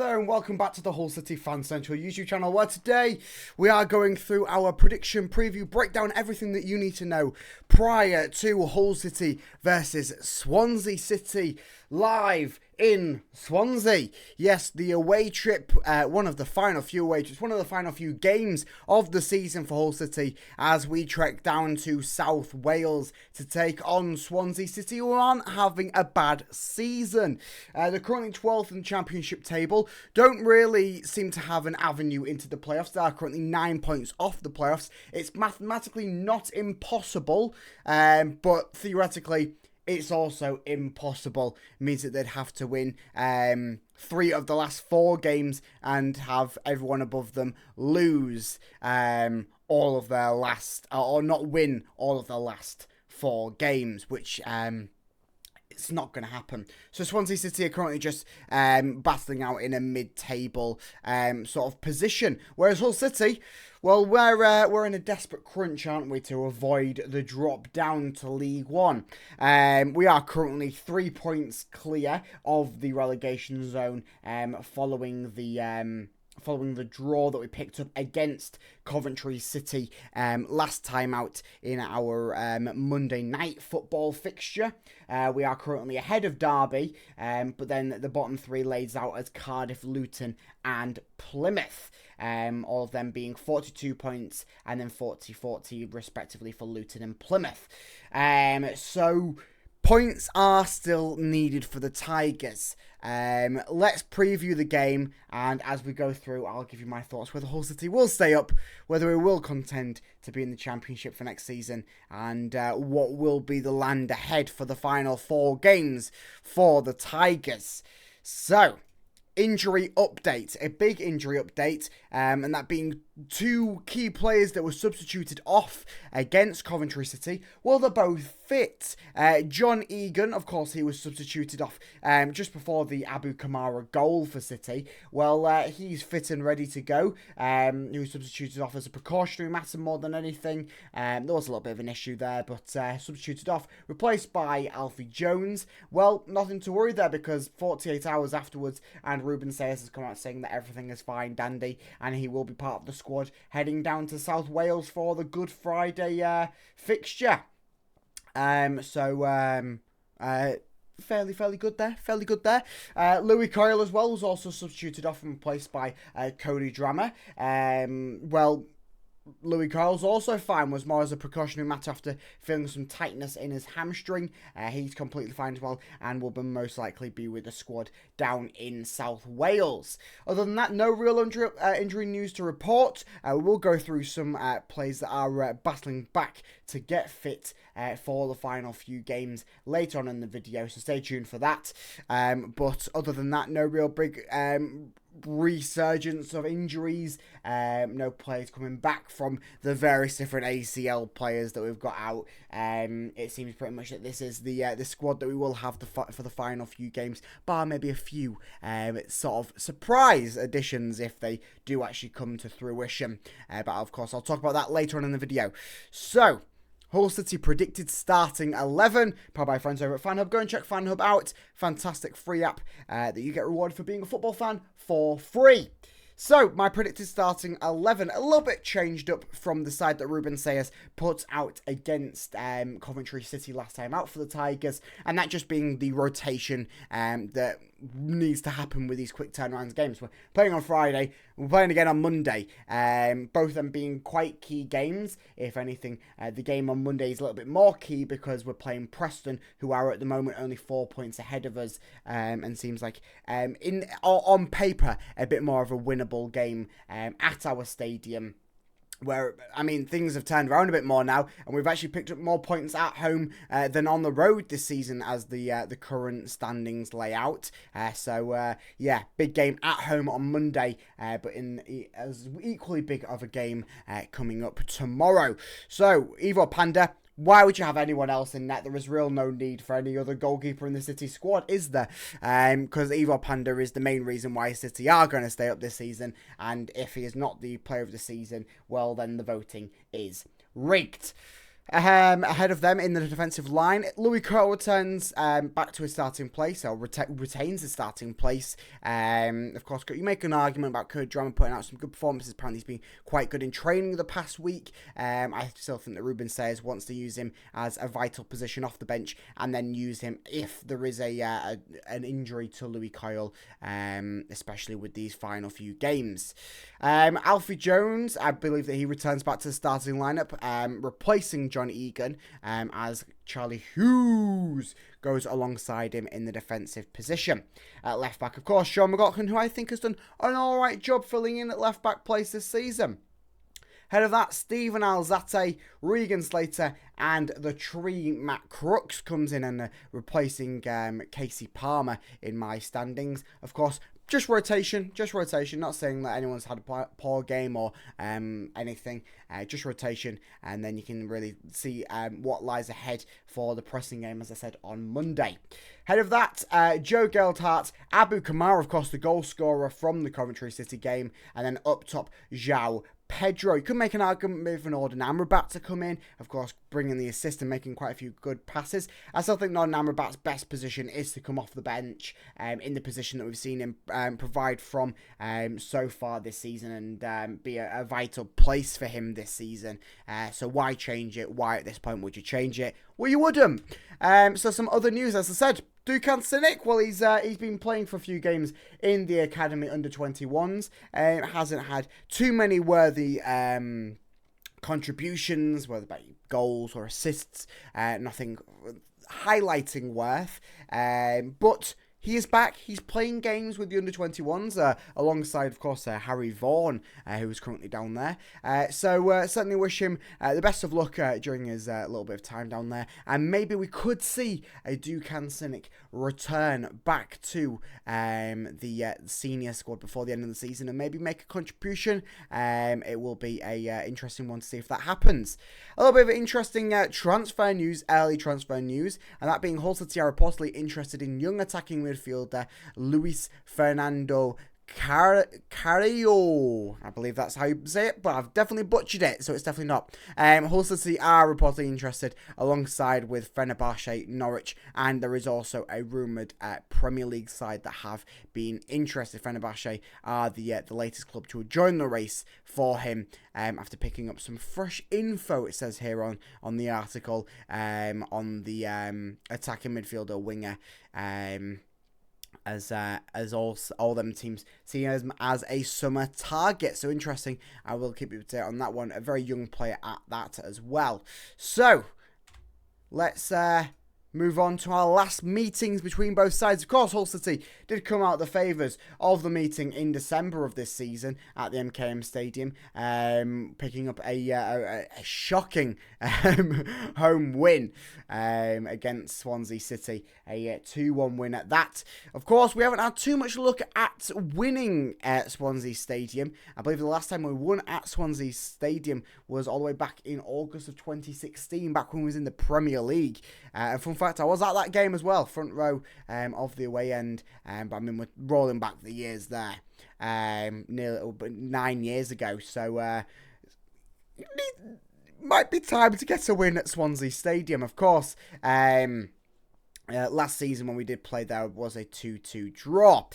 there and welcome back to the HullCityFanCentral YouTube channel, where today we are going through our prediction preview, breakdown, everything that you need to know prior to Hull City versus Swansea City, live in Swansea. Yes, the away trip, one of the final few away trips, one of the final few games of the season for Hull City, as we trek down to South Wales to take on Swansea City, who aren't having a bad season. They're currently 12th in the Championship table, don't really seem to have an avenue into the playoffs. They are currently 9 points off the playoffs. It's mathematically not impossible, but theoretically it's also impossible. It means that they'd have to win 3 of the last 4 games and have everyone above them lose all of their last, or not win all of their last 4 games, which it's not going to happen. So Swansea City are currently just battling out in a mid-table sort of position, whereas Hull City, well, we're in a desperate crunch, aren't we, to avoid the drop down to League One. We are currently 3 points clear of the relegation zone, following the draw that we picked up against Coventry City last time out in our Monday night football fixture. We are currently ahead of Derby, but then the bottom 3 lays out as Cardiff, Luton and Plymouth. All of them being 42 points and then 40-40 respectively for Luton and Plymouth. So points are still needed for the Tigers. Let's preview the game, and as we go through, I'll give you my thoughts whether Hull City will stay up, whether it will contend to be in the Championship for next season, and what will be the land ahead for the final 4 games for the Tigers. So, injury update, a big injury update, and that being 2 key players that were substituted off against Coventry City. Well, they're both fit. John Egan, of course, he was substituted off just before the Abu Kamara goal for City. Well, he's fit and ready to go. He was substituted off as a precautionary matter more than anything. There was a little bit of an issue there, but substituted off, replaced by Alfie Jones. Well, nothing to worry there, because 48 hours afterwards, and Ruben Sayers has come out saying that everything is fine, dandy, and he will be part of the squad heading down to South Wales for the Good Friday fixture. Fairly good there. Louis Coyle as well was also substituted off and replaced by Cody Drammer. Well, Louis Coyle's also fine, was more as a precautionary matter after feeling some tightness in his hamstring. He's completely fine as well and will most likely be with the squad down in South Wales. Other than that, no real injury news to report. We'll go through some players that are battling back to get fit for the final few games later on in the video, so stay tuned for that. But other than that, no real big resurgence of injuries, no players coming back from the various different ACL players that we've got out. It seems pretty much that this is the squad that we will have for the final few games, bar maybe a few sort of surprise additions if they do actually come to fruition. But of course, I'll talk about that later on in the video. So, Hull City predicted starting 11, powered by friends over at Fanhub. Go and check Fanhub out. Fantastic free app that you get rewarded for being a football fan for free. So, my predicted starting 11, a little bit changed up from the side that Ruben Sayers put out against Coventry City last time out for the Tigers, and that just being the rotation that needs to happen with these quick turnaround games. We're playing on Friday, we're playing again on Monday, both of them being quite key games. If anything, the game on Monday is a little bit more key because we're playing Preston, who are at the moment only 4 points ahead of us, and seems like on paper a bit more of a winnable game at our stadium, where, I mean, things have turned around a bit more now, and we've actually picked up more points at home than on the road this season as the current standings lay out. Yeah, big game at home on Monday, but as equally big of a game coming up tomorrow. So, Ivo Panda, why would you have anyone else in net? There is real no need for any other goalkeeper in the City squad, is there? Because Ivo Panda is the main reason why City are going to stay up this season, and if he is not the player of the season, well, then the voting is rigged. Ahead of them in the defensive line, Louis Cole returns back to his starting place, or retains his starting place. Of course, you make an argument about Kurt Drummond putting out some good performances. Apparently, he's been quite good in training the past week. I still think that Ruben Sayers wants to use him as a vital position off the bench, and then use him if there is an injury to Louis Cole, especially with these final few games. Alfie Jones, I believe that he returns back to the starting lineup, replacing John Egan, as Charlie Hughes goes alongside him in the defensive position. At left back, of course, Sean McLaughlin, who I think has done an alright job filling in at left back place this season. Ahead of that, Stephen Alzate, Regan Slater, and the tree Matt Crooks comes in and replacing Casey Palmer in my standings. Of course, just rotation. Not saying that anyone's had a poor game or anything. Just rotation, and then you can really see what lies ahead for the pressing game, as I said, on Monday. Ahead of that, Joe Geldhart, Abu Kamara, of course, the goal scorer from the Coventry City game, and then up top, João Pedro. You could make an argument with an Norden Amrabat to come in, of course, bringing the assist and making quite a few good passes. I still think Norden Amrabat's best position is to come off the bench in the position that we've seen him provide from so far this season, and be a vital place for him this season. So why change it? Why at this point would you change it? Well, you wouldn't. So some other news, as I said. Dukan Sinek, well, he's been playing for a few games in the academy under-21s. Hasn't had too many worthy contributions, whether by goals or assists. Nothing highlighting worth. But he is back. He's playing games with the under-21s alongside, of course, Harry Vaughan, who is currently down there. So certainly wish him the best of luck during his little bit of time down there. And maybe we could see a Dukan Sinek return back to the senior squad before the end of the season and maybe make a contribution. It will be a interesting one to see if that happens. A little bit of interesting transfer news, early transfer news, and that being Hull City are reportedly interested in young attacking midfielder Luis Fernando Carrillo. I believe that's how you say it, but I've definitely butchered it, so it's definitely not. Hull City are reportedly interested alongside with Fenerbahce, Norwich, and there is also a rumoured Premier League side that have been interested. Fenerbahce are the latest club to join the race for him after picking up some fresh info, it says here on the article, on the attacking midfielder winger. As all them teams see him as a summer target. So interesting. I will keep you updated on that one. A very young player at that as well. So let's move on to our last meetings between both sides. Of course, Hull City did come out the favours of the meeting in December of this season at the MKM Stadium, picking up a shocking home win against Swansea City, a 2-1 win at that. Of course, we haven't had too much look at winning at Swansea Stadium. I believe the last time we won at Swansea Stadium was all the way back in August of 2016, back when we was in the Premier League. Fun fact, I was at that game as well, front row of the away end, but I mean, we're rolling back the years there, nearly 9 years ago, so might be time to get a win at Swansea Stadium, of course. Last season when we did play there was a 2-2 draw.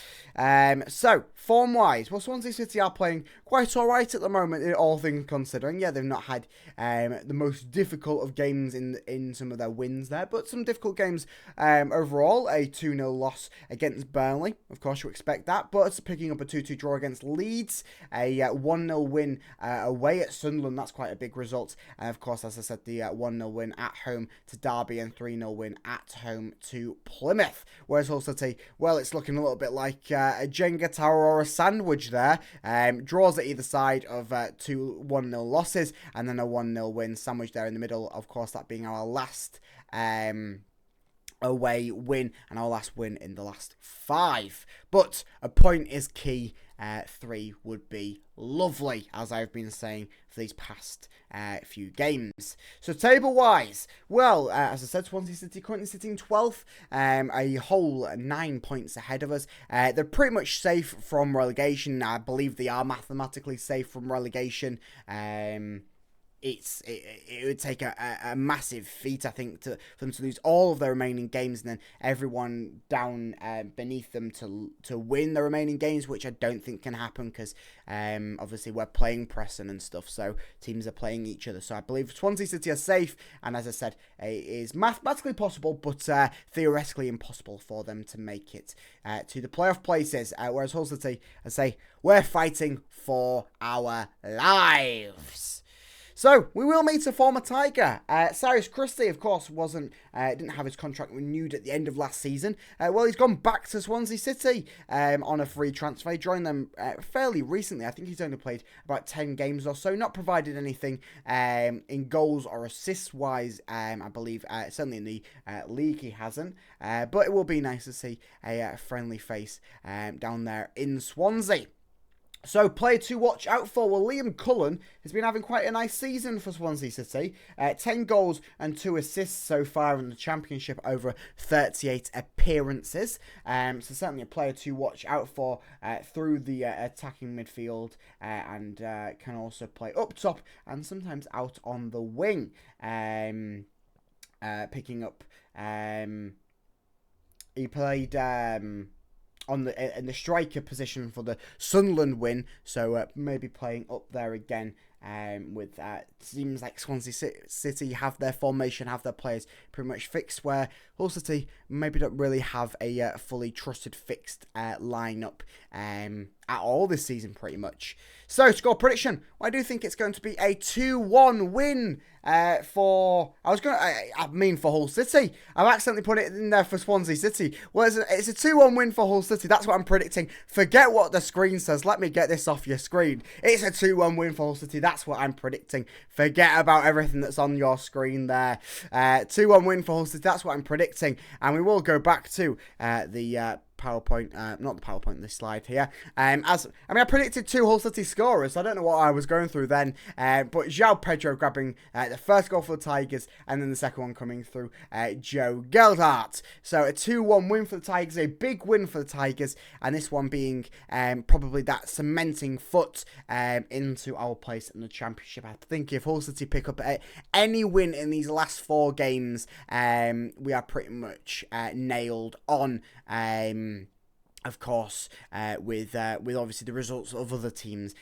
So, form-wise, well, Swansea City are playing quite alright at the moment, all things considering. Yeah, they've not had the most difficult of games in some of their wins there, but some difficult games overall. A 2-0 loss against Burnley, of course you expect that, but picking up a 2-2 draw against Leeds, a 1-0 win away at Sunderland, that's quite a big result. And of course, as I said, the 1-0 win at home to Derby and 3-0 win at home to Plymouth. Whereas Hull City, well, it's looking a little bit like a Jenga tower or a sandwich there. Draws at either side of two 1-0 losses and then a 1-0 win sandwich there in the middle. Of course, that being our last away win and our last win in the last 5. But a point is key. 3 would be lovely, as I've been saying for these past few games. So table-wise, well, as I said, Swansea City currently sitting 12th, a whole 9 points ahead of us. They're pretty much safe from relegation. I believe they are mathematically safe from relegation. it would take a massive feat, I think, for them to lose all of their remaining games and then everyone down beneath them to win the remaining games, which I don't think can happen because obviously we're playing Preston and stuff, so teams are playing each other. So I believe Swansea City are safe, and as I said, it is mathematically possible, but theoretically impossible for them to make it to the playoff places. Whereas Hull City, I say, we're fighting for our lives. So, we will meet a former Tiger. Cyrus Christie, of course, didn't have his contract renewed at the end of last season. Well, he's gone back to Swansea City on a free transfer. He joined them fairly recently. I think he's only played about 10 games or so. Not provided anything in goals or assists-wise, I believe. Certainly in the league he hasn't. But it will be nice to see a friendly face down there in Swansea. So, player to watch out for. Well, Liam Cullen has been having quite a nice season for Swansea City. 10 goals and 2 assists so far in the Championship over 38 appearances. So, certainly a player to watch out for through the attacking midfield and can also play up top and sometimes out on the wing. Picking up... he played... in the striker position for the Sunderland win, so maybe playing up there again with seems like Swansea City have their formation, have their players pretty much fixed, where Hull City maybe don't really have a fully trusted fixed lineup at all this season pretty much. So, score prediction. Well, I do think it's going to be a 2-1 win for Hull City. I've accidentally put it in there for Swansea City. Well, it's a 2-1 win for Hull City. That's what I'm predicting. Forget what the screen says. Let me get this off your screen. It's a 2-1 win for Hull City. That's what I'm predicting. Forget about everything that's on your screen there. 2-1 win for Hull City. That's what I'm predicting. And we will go back to the PowerPoint, not the PowerPoint, this slide here. I predicted 2 Hull City scorers. So I don't know what I was going through then. But João Pedro grabbing the first goal for the Tigers, and then the second one coming through Joe Geldart. So a 2-1 win for the Tigers, a big win for the Tigers, and this one being probably that cementing foot into our place in the Championship. I think if Hull City pick up any win in these last 4 games, we are pretty much nailed on. Of course, with obviously the results of other teams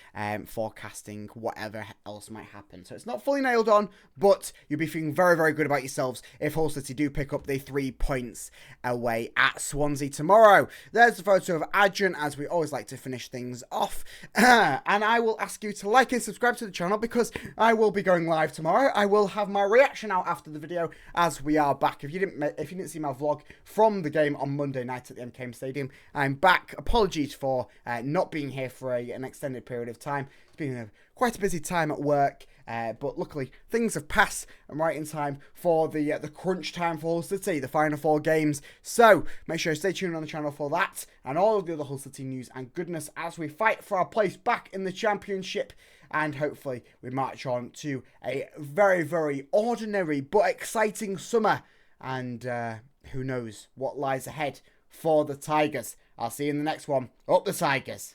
forecasting whatever else might happen. So it's not fully nailed on, but you'll be feeling very, very good about yourselves if Hull City do pick up the 3 points away at Swansea tomorrow. There's a photo of Adrian, as we always like to finish things off. And I will ask you to like and subscribe to the channel because I will be going live tomorrow. I will have my reaction out after the video as we are back. If you didn't see my vlog from the game on Monday night at the MKM Stadium, I'm back. Apologies for not being here for an extended period of time. It's been quite a busy time at work, but luckily things have passed. I'm right in time for the crunch time for Hull City, the final 4 games. So make sure you stay tuned on the channel for that and all of the other Hull City news and goodness as we fight for our place back in the Championship. And hopefully we march on to a very, very ordinary but exciting summer. And who knows what lies ahead for the Tigers. I'll see you in the next one. Up the Tigers.